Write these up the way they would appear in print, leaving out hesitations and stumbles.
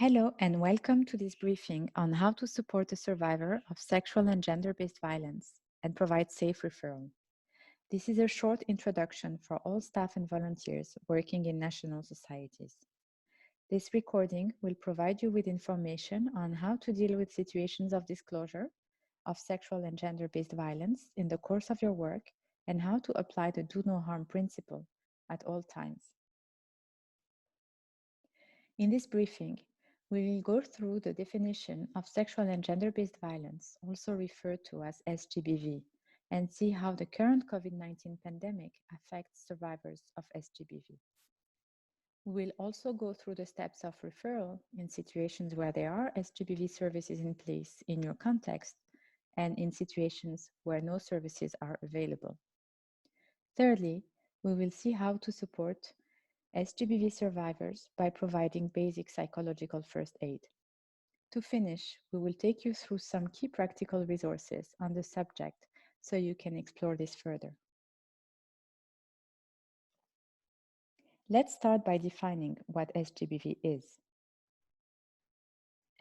Hello and welcome to this briefing on how to support a survivor of sexual and gender-based violence and provide safe referral. This is a short introduction for all staff and volunteers working in national societies. This recording will provide you with information on how to deal with situations of disclosure of sexual and gender-based violence in the course of your work and how to apply the do no harm principle at all times. In this briefing, we will go through the definition of sexual and gender-based violence, also referred to as Sgbv, and see how the current COVID-19 pandemic affects survivors of Sgbv. We will also go through the steps of referral in situations where there are Sgbv services in place in your context and in situations where no services are available. Thirdly, we will see how to support Sgbv survivors by providing basic psychological first aid. To finish, we will take you through some key practical resources on the subject so you can explore this further. Let's start by defining what Sgbv is.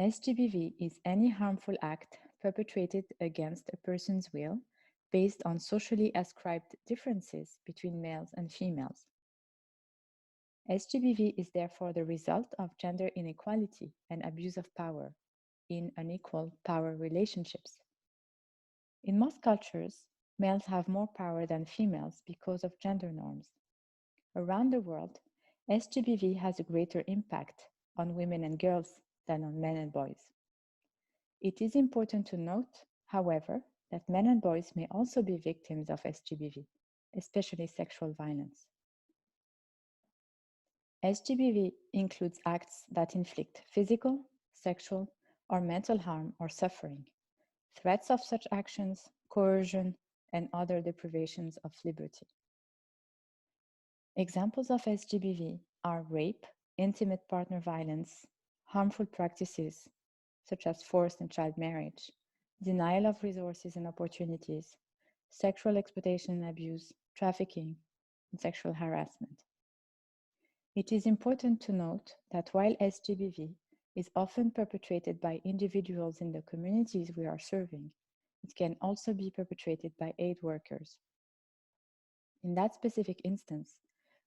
Sgbv is any harmful act perpetrated against a person's will based on socially ascribed differences between males and females. Sgbv is therefore the result of gender inequality and abuse of power in unequal power relationships. In most cultures, males have more power than females because of gender norms. Around the world, Sgbv has a greater impact on women and girls than on men and boys. It is important to note, however, that men and boys may also be victims of Sgbv, especially sexual violence. Sgbv includes acts that inflict physical, sexual, or mental harm or suffering, threats of such actions, coercion, and other deprivations of liberty. Examples of Sgbv are rape, intimate partner violence, harmful practices such as forced and child marriage, denial of resources and opportunities, sexual exploitation and abuse, trafficking, and sexual harassment. It is important to note that while Sgbv is often perpetrated by individuals in the communities we are serving, it can also be perpetrated by aid workers. In that specific instance,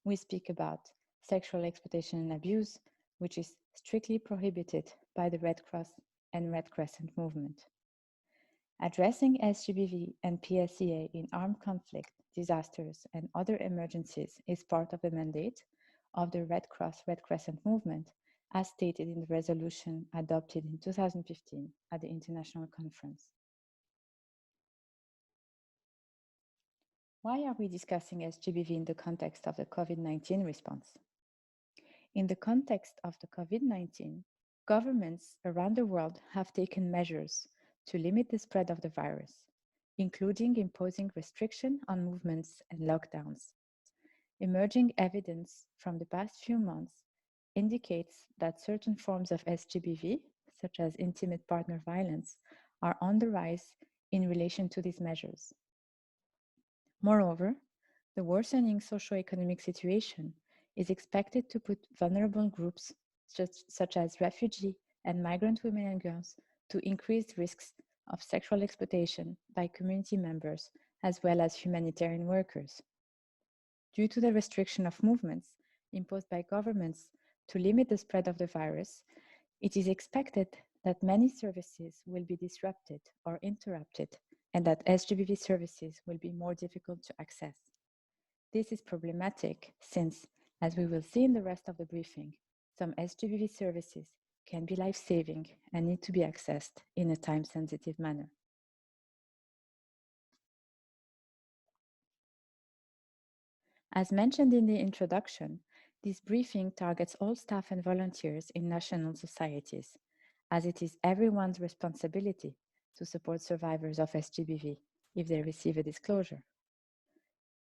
we speak about sexual exploitation and abuse, which is strictly prohibited by the Red Cross and Red Crescent movement. Addressing Sgbv and PSEA in armed conflict, disasters, and other emergencies is part of the mandate of the Red Cross Red Crescent movement, as stated in the resolution adopted in 2015 at the International Conference. Why are we discussing Sgbv in the context of the COVID-19 response? In the context of the COVID-19, governments around the world have taken measures to limit the spread of the virus, including imposing restriction on movements and lockdowns. Emerging evidence from the past few months indicates that certain forms of Sgbv, such as intimate partner violence, are on the rise in relation to these measures. Moreover, the worsening socioeconomic situation is expected to put vulnerable groups, such as refugee and migrant women and girls, to increased risks of sexual exploitation by community members as well as humanitarian workers. Due to the restriction of movements imposed by governments to limit the spread of the virus, it is expected that many services will be disrupted or interrupted and that Sgbv services will be more difficult to access. This is problematic since, as we will see in the rest of the briefing, some Sgbv services can be life-saving and need to be accessed in a time-sensitive manner. As mentioned in the introduction, this briefing targets all staff and volunteers in national societies, as it is everyone's responsibility to support survivors of Sgbv if they receive a disclosure.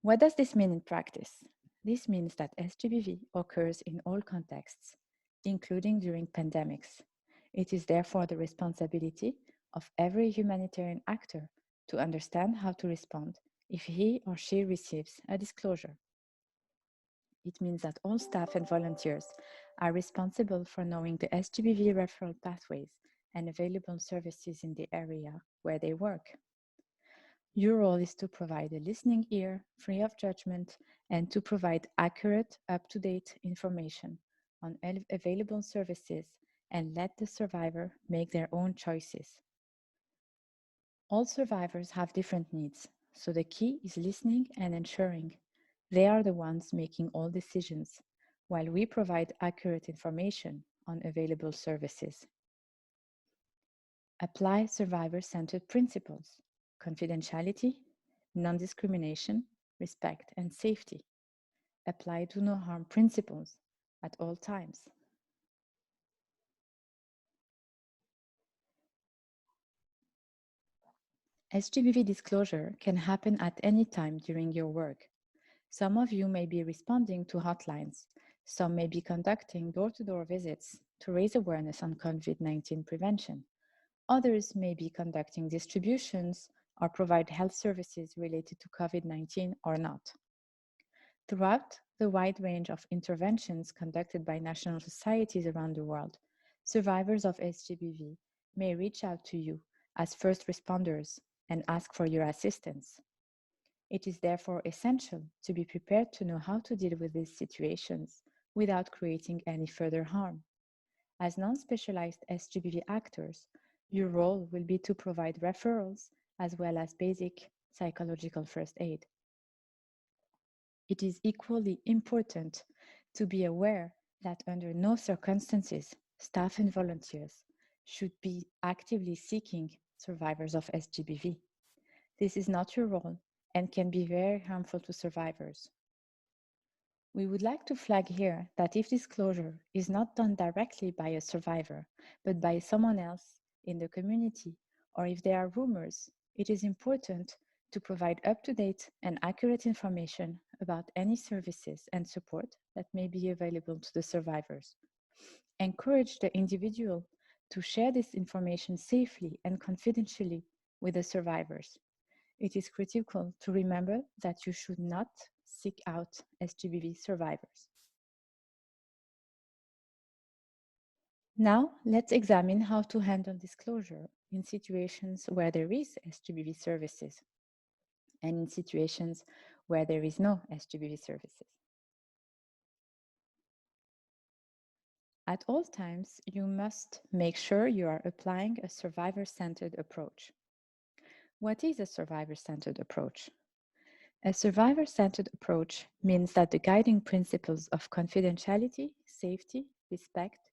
What does this mean in practice? This means that Sgbv occurs in all contexts, including during pandemics. It is therefore the responsibility of every humanitarian actor to understand how to respond if he or she receives a disclosure. It means that all staff and volunteers are responsible for knowing the Sgbv referral pathways and available services in the area where they work. Your role is to provide a listening ear, free of judgment, and to provide accurate, up-to-date information on available services and let the survivor make their own choices. All survivors have different needs, so the key is listening and ensuring they are the ones making all decisions, while we provide accurate information on available services. Apply survivor-centered principles: confidentiality, non-discrimination, respect, and safety. Apply do no harm principles at all times. Sgbv disclosure can happen at any time during your work. Some of you may be responding to hotlines. Some may be conducting door-to-door visits to raise awareness on COVID-19 prevention. Others may be conducting distributions or provide health services related to COVID-19 or not. Throughout the wide range of interventions conducted by national societies around the world, survivors of Sgbv may reach out to you as first responders and ask for your assistance. It is therefore essential to be prepared to know how to deal with these situations without creating any further harm. As non-specialized Sgbv actors, your role will be to provide referrals as well as basic psychological first aid. It is equally important to be aware that under no circumstances, staff and volunteers should be actively seeking survivors of Sgbv. This is not your role and can be very harmful to survivors. We would like to flag here that if disclosure is not done directly by a survivor, but by someone else in the community, or if there are rumors, it is important to provide up-to-date and accurate information about any services and support that may be available to the survivors. Encourage the individual to share this information safely and confidentially with the survivors. It is critical to remember that you should not seek out Sgbv survivors. Now, let's examine how to handle disclosure in situations where there is Sgbv services and in situations where there is no Sgbv services. At all times, you must make sure you are applying a survivor-centered approach. What is a survivor-centered approach? A survivor-centered approach means that the guiding principles of confidentiality, safety, respect,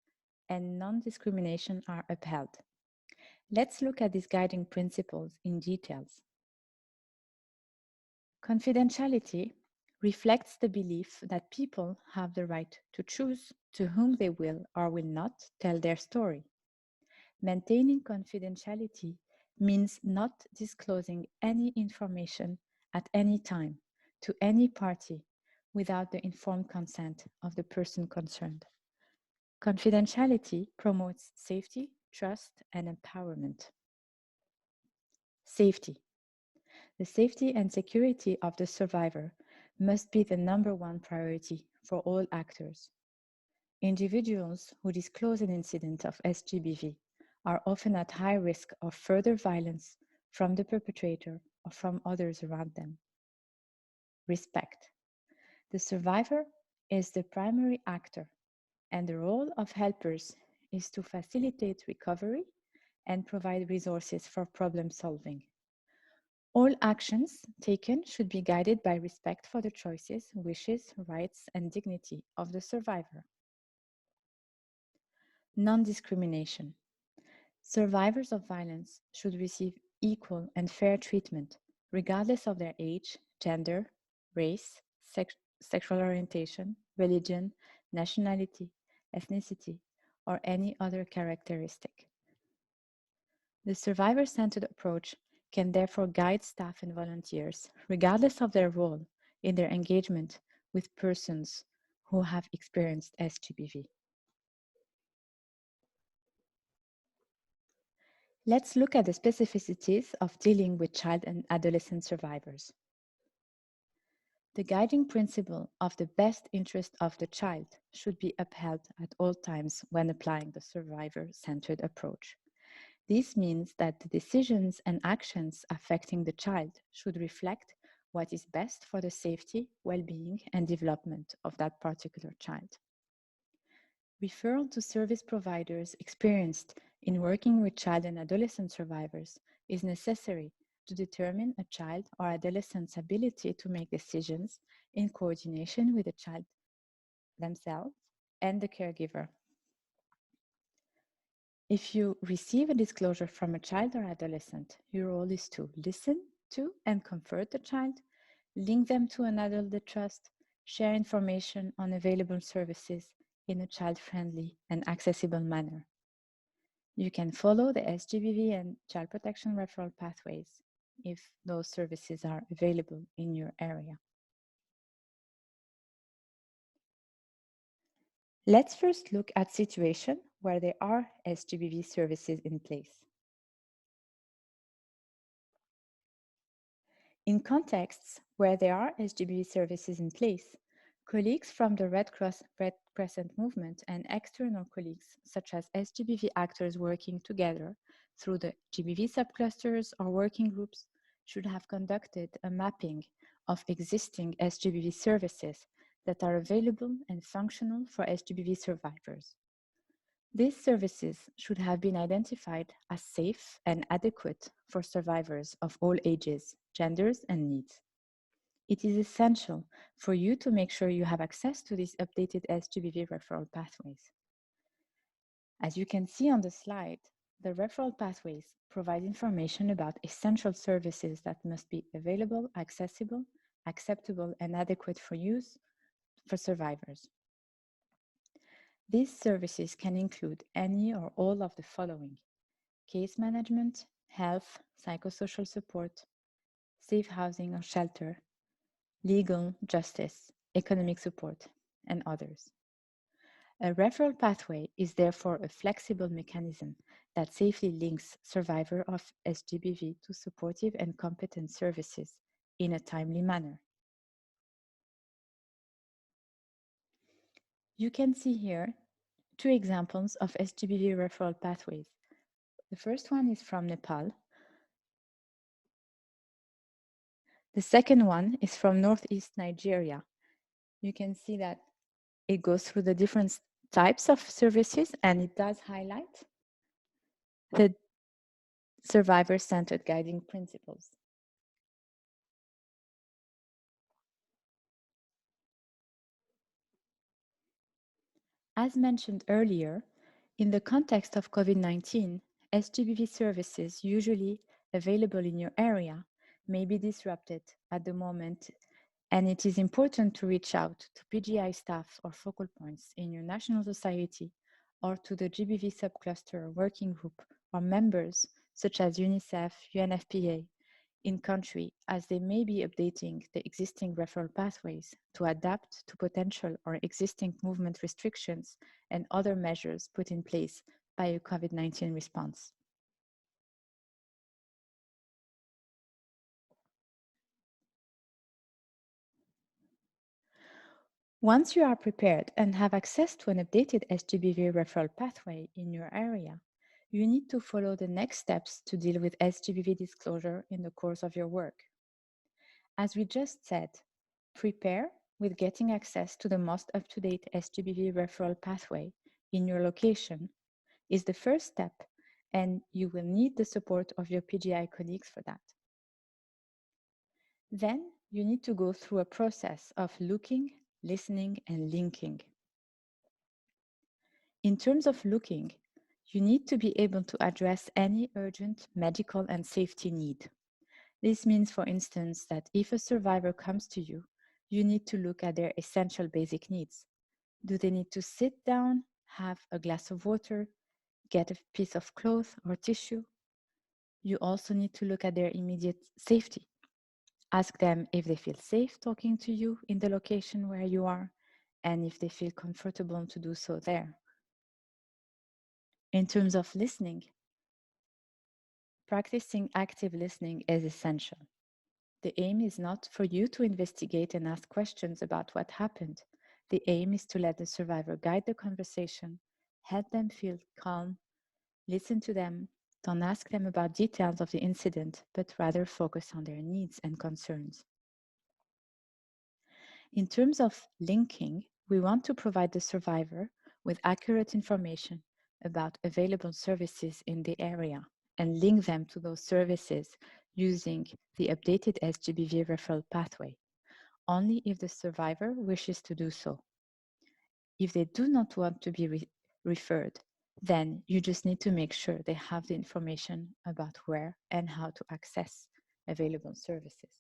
and non-discrimination are upheld. Let's look at these guiding principles in details. Confidentiality reflects the belief that people have the right to choose to whom they will or will not tell their story. Maintaining confidentiality means not disclosing any information at any time to any party without the informed consent of the person concerned. Confidentiality promotes safety, trust, and empowerment. Safety. The safety and security of the survivor must be the #1 priority for all actors. Individuals who disclose an incident of Sgbv are often at high risk of further violence from the perpetrator or from others around them. Respect. The survivor is the primary actor, and the role of helpers is to facilitate recovery and provide resources for problem solving. All actions taken should be guided by respect for the choices, wishes, rights, and dignity of the survivor. Non-discrimination. Survivors of violence should receive equal and fair treatment, regardless of their age, gender, race, sexual orientation, religion, nationality, ethnicity, or any other characteristic. The survivor-centered approach can therefore guide staff and volunteers, regardless of their role in their engagement with persons who have experienced Sgbv. Let's look at the specificities of dealing with child and adolescent survivors. The guiding principle of the best interest of the child should be upheld at all times when applying the survivor-centered approach. This means that the decisions and actions affecting the child should reflect what is best for the safety, well-being, and development of that particular child. Referral to service providers experienced in working with child and adolescent survivors is necessary to determine a child or adolescent's ability to make decisions in coordination with the child themselves and the caregiver. If you receive a disclosure from a child or adolescent, your role is to listen to and comfort the child, link them to an adult they trust, share information on available services in a child-friendly and accessible manner. You can follow the Sgbv and child protection referral pathways if those services are available in your area. Let's first look at situations where there are Sgbv services in place. In contexts where there are Sgb services in place, colleagues from the Red Cross Red Crescent movement and external colleagues, such as Sgbv actors working together through the Gbv subclusters or working groups, should have conducted a mapping of existing Sgbv services that are available and functional for Sgbv survivors. These services should have been identified as safe and adequate for survivors of all ages, genders, and needs. It is essential for you to make sure you have access to these updated Sgbv referral pathways. As you can see on the slide, the referral pathways provide information about essential services that must be available, accessible, acceptable, and adequate for use for survivors. These services can include any or all of the following: case management, health, psychosocial support, safe housing or shelter, legal, justice, economic support, and others. A referral pathway is therefore a flexible mechanism that safely links survivor of Sgbv to supportive and competent services in a timely manner. You can see here two examples of Sgbv referral pathways. The first one is from Nepal. The second one is from Northeast Nigeria. You can see that it goes through the different types of services, and it does highlight the survivor-centered guiding principles. As mentioned earlier, in the context of COVID-19, Sgbv services usually available in your area may be disrupted at the moment, and it is important to reach out to PGI staff or focal points in your national society or to the Gbv subcluster working group or members such as UNICEF, UNFPA, in country, as they may be updating the existing referral pathways to adapt to potential or existing movement restrictions and other measures put in place by a COVID-19 response. Once you are prepared and have access to an updated Sgbv referral pathway in your area, you need to follow the next steps to deal with Sgbv disclosure in the course of your work. As we just said, prepare with getting access to the most up-to-date Sgbv referral pathway in your location is the first step, and you will need the support of your PGI colleagues for that. Then you need to go through a process of looking, listening, and linking. In terms of looking, you need to be able to address any urgent medical and safety need. This means, for instance, that if a survivor comes to you, you need to look at their essential basic needs. Do they need to sit down, have a glass of water, get a piece of cloth or tissue? You also need to look at their immediate safety. Ask them if they feel safe talking to you in the location where you are, and if they feel comfortable to do so there. In terms of listening, practicing active listening is essential. The aim is not for you to investigate and ask questions about what happened. The aim is to let the survivor guide the conversation, help them feel calm, listen to them, don't ask them about details of the incident, but rather focus on their needs and concerns. In terms of linking, we want to provide the survivor with accurate information about available services in the area and link them to those services using the updated Sgb referral pathway, only if the survivor wishes to do so. If they do not want to be referred, then you just need to make sure they have the information about where and how to access available services.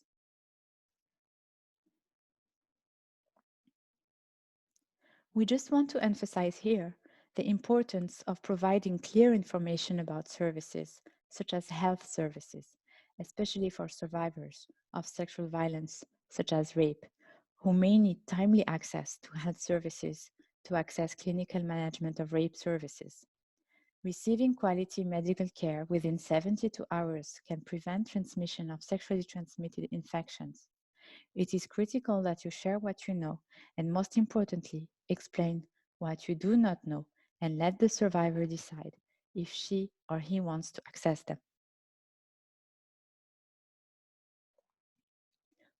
We just want to emphasize here the importance of providing clear information about services, such as health services, especially for survivors of sexual violence, such as rape, who may need timely access to health services to access clinical management of rape services. Receiving quality medical care within 72 hours can prevent transmission of sexually transmitted infections. It is critical that you share what you know and, most importantly, explain what you do not know and let the survivor decide if she or he wants to access them.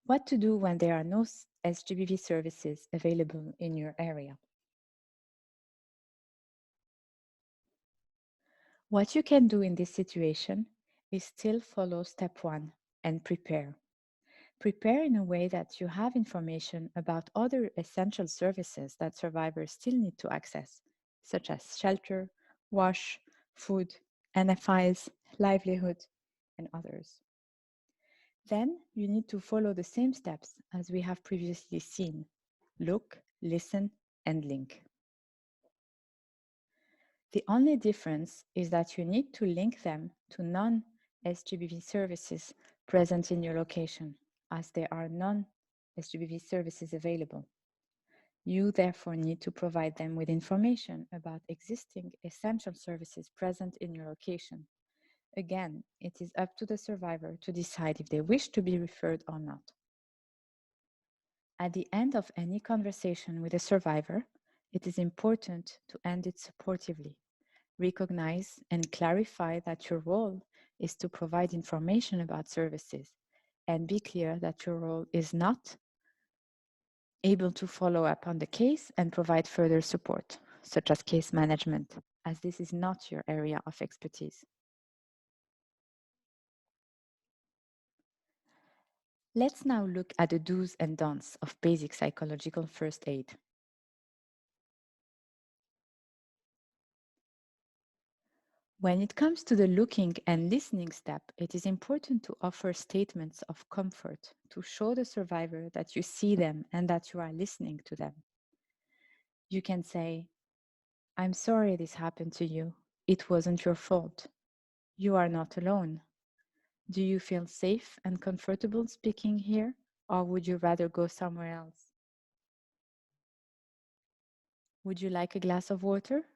What to do when there are no Sgbv services available in your area? What you can do in this situation is still follow step 1 and prepare. Prepare in a way that you have information about other essential services that survivors still need to access, such as shelter, wash, food, NFIs, livelihood, and others. Then you need to follow the same steps as we have previously seen. Look, listen, and link. The only difference is that you need to link them to non-Sgbv services present in your location, as there are non-Sgbv services available. You therefore need to provide them with information about existing essential services present in your location. Again, it is up to the survivor to decide if they wish to be referred or not. At the end of any conversation with a survivor, it is important to end it supportively. Recognize and clarify that your role is to provide information about services, and be clear that your role is not able to follow up on the case and provide further support, such as case management, as this is not your area of expertise. Let's now look at the do's and don'ts of basic psychological first aid. When it comes to the looking and listening step, it is important to offer statements of comfort to show the survivor that you see them and that you are listening to them. You can say, "I'm sorry this happened to you. It wasn't your fault. You are not alone. Do you feel safe and comfortable speaking here, or would you rather go somewhere else? Would you like a glass of water?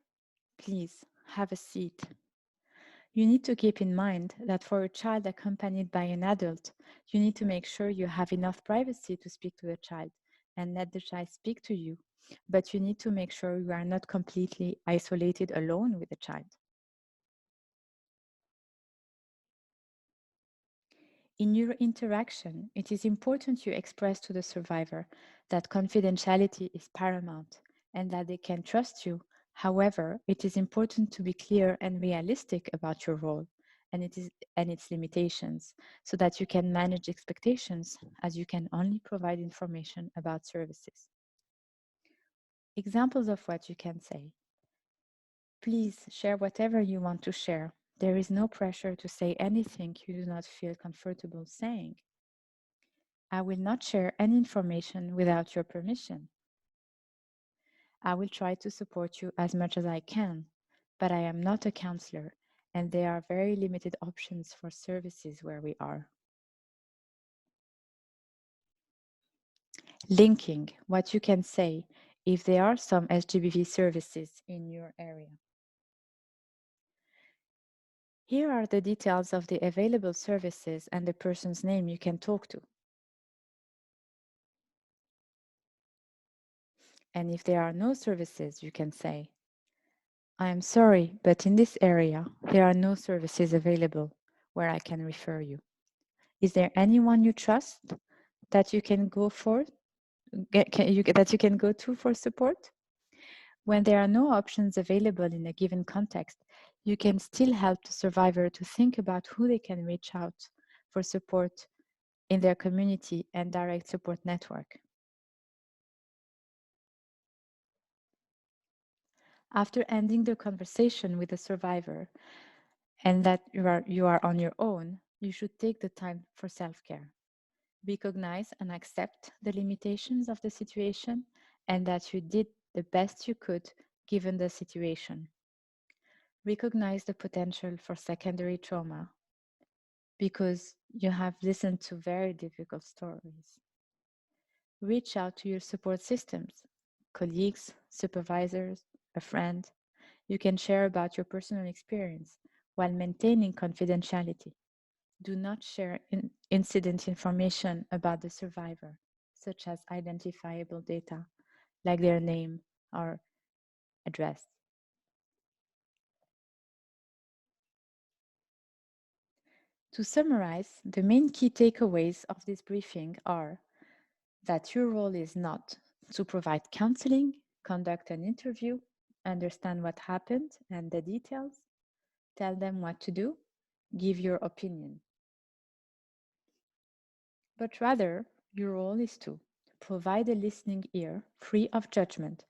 Please, have a seat." You need to keep in mind that for a child accompanied by an adult, you need to make sure you have enough privacy to speak to the child and let the child speak to you, but you need to make sure you are not completely isolated alone with the child. In your interaction, it is important you express to the survivor that confidentiality is paramount and that they can trust you. However, it is important to be clear and realistic about your role and its limitations, so that you can manage expectations, as you can only provide information about services. Examples of what you can say. Please share whatever you want to share. There is no pressure to say anything you do not feel comfortable saying. I will not share any information without your permission. I will try to support you as much as I can, but I am not a counselor, and there are very limited options for services where we are. Linking what you can say if there are some Sgbv services in your area. Here are the details of the available services and the person's name you can talk to. And if there are no services, you can say, I am sorry, but in this area, there are no services available where I can refer you. Is there anyone you trust that you can go for, that you can go to for support? When there are no options available in a given context, you can still help the survivor to think about who they can reach out for support in their community and direct support network. After ending the conversation with the survivor and that you are on your own, you should take the time for self-care. Recognize and accept the limitations of the situation and that you did the best you could given the situation. Recognize the potential for secondary trauma because you have listened to very difficult stories. Reach out to your support systems, colleagues, supervisors, a friend. You can share about your personal experience while maintaining confidentiality. Do not share incident information about the survivor, such as identifiable data, like their name or address. To summarize, the main key takeaways of this briefing are that your role is not to provide counseling, conduct an interview, understand what happened and the details, tell them what to do, give your opinion. But rather, your role is to provide a listening ear free of judgment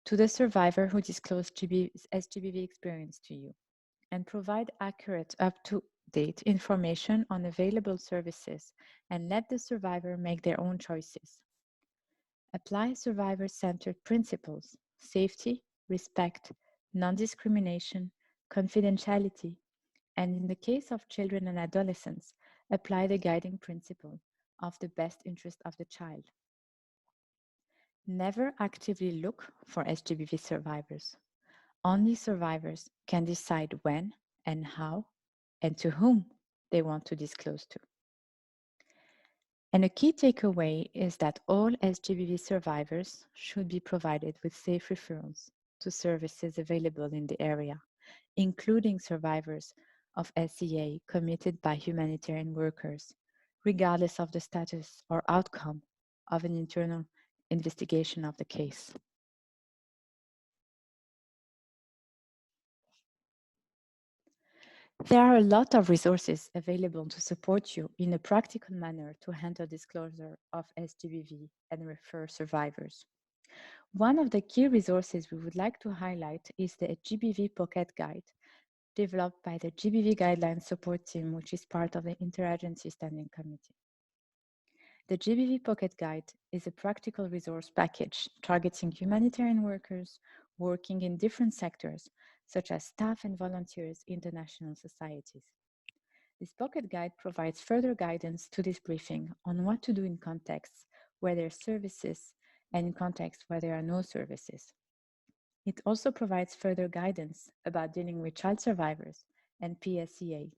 to the survivor who disclosed Sgbv experience to you, and provide accurate, up-to-date information on available services and let the survivor make their own choices. Apply survivor-centered principles, safety, respect, non-discrimination, confidentiality, and in the case of children and adolescents, apply the guiding principle of the best interest of the child. Never actively look for Sgbv survivors. Only survivors can decide when and how and to whom they want to disclose to. And a key takeaway is that all Sgbv survivors should be provided with safe referrals to services available in the area, including survivors of SEA committed by humanitarian workers, regardless of the status or outcome of an internal investigation of the case. There are a lot of resources available to support you in a practical manner to handle disclosure of Sgbv and refer survivors. One of the key resources we would like to highlight is the Gbv Pocket Guide, developed by the Gbv Guidelines Support Team, which is part of the Interagency Standing Committee. The Gbv Pocket Guide is a practical resource package targeting humanitarian workers working in different sectors, such as staff and volunteers, international societies. This pocket guide provides further guidance to this briefing on what to do in contexts where there are services and in contexts where there are no services. It also provides further guidance about dealing with child survivors and PSEA.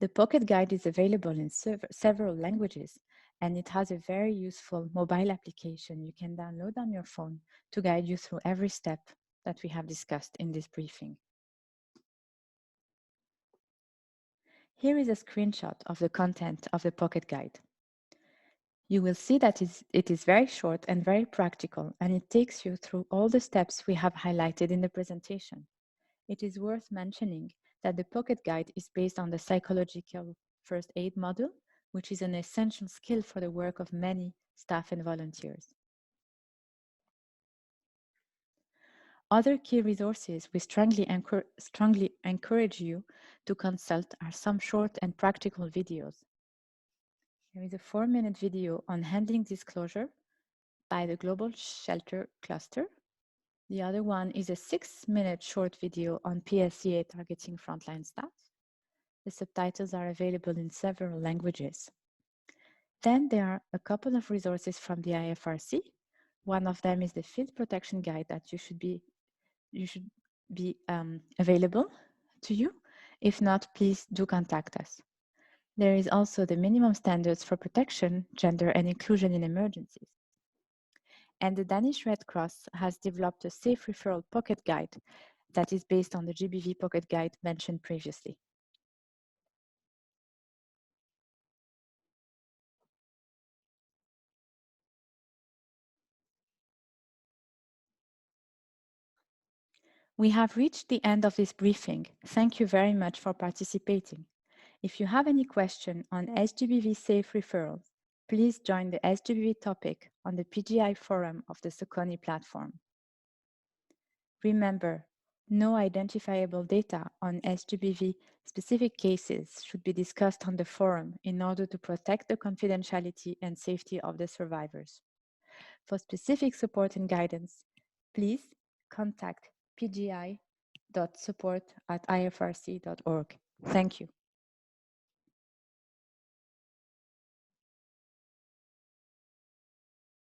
The pocket guide is available in several languages, and it has a very useful mobile application you can download on your phone to guide you through every step that we have discussed in this briefing. Here is a screenshot of the content of the pocket guide. You will see that it is very short and very practical, and it takes you through all the steps we have highlighted in the presentation. It is worth mentioning that the pocket guide is based on the psychological first aid model, which is an essential skill for the work of many staff and volunteers. Other key resources we strongly encourage you to consult are some short and practical videos. There is a 4-minute video on handling disclosure by the Global Shelter Cluster. The other one is a 6-minute short video on PSEA targeting frontline staff. The subtitles are available in several languages. Then there are a couple of resources from the IFRC. One of them is the Field Protection Guide that should be available to you. If not, please do contact us. There is also the minimum standards for protection, gender, and inclusion in emergencies. And the Danish Red Cross has developed a safe referral pocket guide that is based on the Gbv Pocket guide mentioned previously. We have reached the end of this briefing. Thank you very much for participating. If you have any question on Sgbv safe referrals, please join the Sgbv topic on the PGI forum of the Soconi platform. Remember, no identifiable data on Sgbv specific cases should be discussed on the forum in order to protect the confidentiality and safety of the survivors. For specific support and guidance, please contact pgi.support@ifrc.org. Thank you.